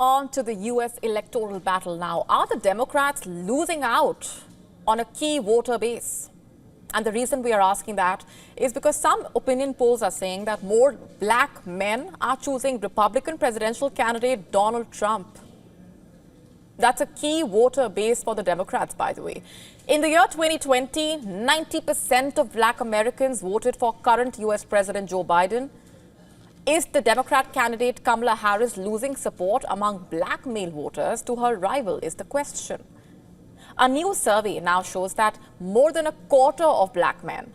On to the U.S. electoral battle now. Are the Democrats losing out on a key voter base? And the reason we are asking that is because some opinion polls are saying that more black men are choosing Republican presidential candidate Donald Trump. That's a key voter base for the Democrats, by the way. In the year 2020, 90% of black Americans voted for current U.S. President Joe Biden. Is the Democrat candidate Kamala Harris losing support among black male voters to her rival is the question. A new survey now shows that more than a quarter of black men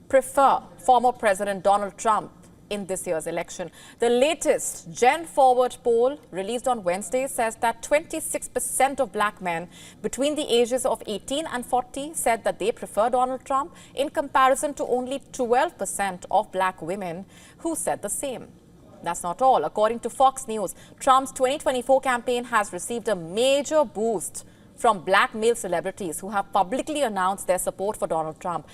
prefer former President Donald Trump in this year's election. The latest Gen Forward poll released on Wednesday says that 26% of black men between the ages of 18 and 40 said that they prefer Donald Trump, in comparison to only 12% of black women who said the same. That's not all. According to Fox News, Trump's 2024 campaign has received a major boost from black male celebrities who have publicly announced their support for Donald Trump.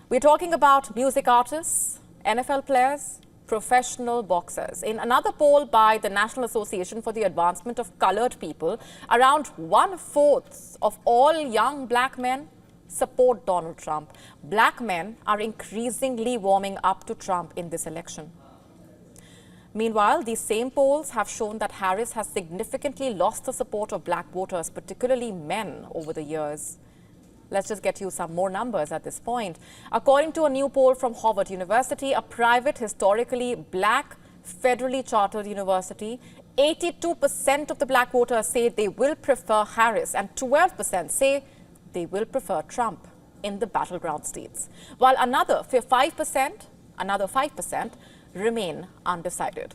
We're talking about music artists, NFL players, professional boxers. In another poll by the National Association for the Advancement of Colored People, around 1/4 of all young black men support Donald Trump. Black men are increasingly warming up to Trump in this election. Meanwhile, these same polls have shown that Harris has significantly lost the support of black voters, particularly men, over the years. Let's just get you some more numbers at this point. According to a new poll from Harvard University, a private, historically black, federally chartered university, 82% of the black voters say they will prefer Harris and 12% say they will prefer Trump in the battleground states, while another 5% remain undecided.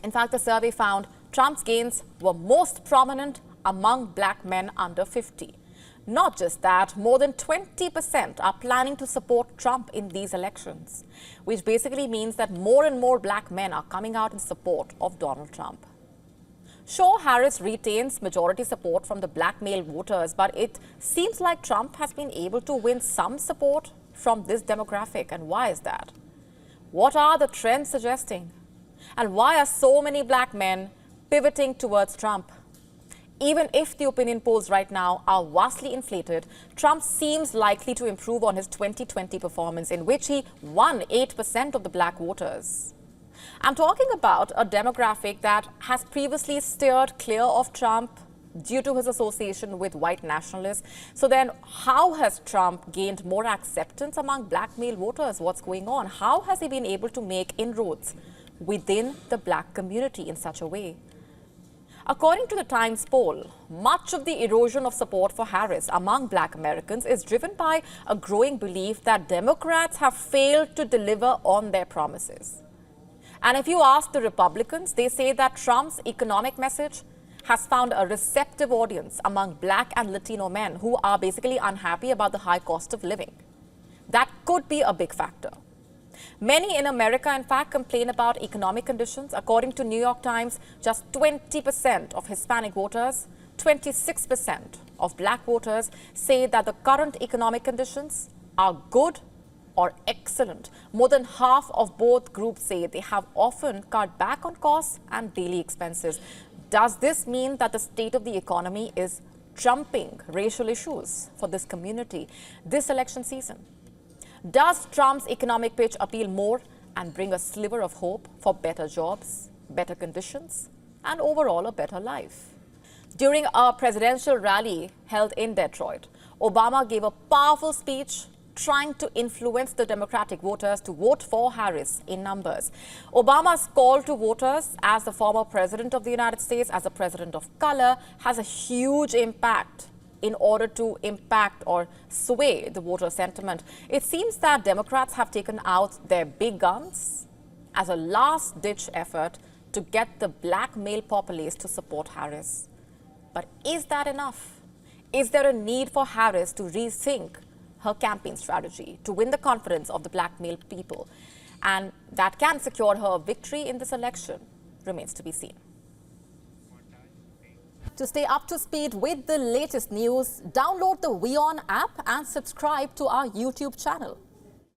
In fact, the survey found Trump's gains were most prominent among black men under 50. Not just that, more than 20% are planning to support Trump in these elections, which basically means that more and more black men are coming out in support of Donald Trump. Sure, Harris retains majority support from the black male voters, but it seems like Trump has been able to win some support from this demographic. And why is that? What are the trends suggesting? And why are so many black men pivoting towards Trump? Even if the opinion polls right now are vastly inflated, Trump seems likely to improve on his 2020 performance, in which he won 8% of the black voters. I'm talking about a demographic that has previously steered clear of Trump due to his association with white nationalists. So then how has Trump gained more acceptance among black male voters? What's going on? How has he been able to make inroads within the black community in such a way? According to the Times poll, much of the erosion of support for Harris among black Americans is driven by a growing belief that Democrats have failed to deliver on their promises. And if you ask the Republicans, they say that Trump's economic message has found a receptive audience among black and Latino men who are basically unhappy about the high cost of living. That could be a big factor. Many in America, in fact, complain about economic conditions. According to New York Times, just 20% of Hispanic voters, 26% of black voters say that the current economic conditions are good or excellent. More than half of both groups say they have often cut back on costs and daily expenses. Does this mean that the state of the economy is trumping racial issues for this community this election season? Does Trump's economic pitch appeal more and bring a sliver of hope for better jobs, better conditions, and overall a better life? During a presidential rally held in Detroit, Obama gave a powerful speech trying to influence the Democratic voters to vote for Harris in numbers. Obama's call to voters as the former president of the United States, as a president of color, has a huge impact in order to impact or sway the voter sentiment. It seems that Democrats have taken out their big guns as a last-ditch effort to get the black male populace to support Harris. But is that enough? Is there a need for Harris to rethink her campaign strategy to win the confidence of the black male people? And that can secure her victory in this election remains to be seen. To stay up to speed with the latest news, download the WION app and subscribe to our YouTube channel.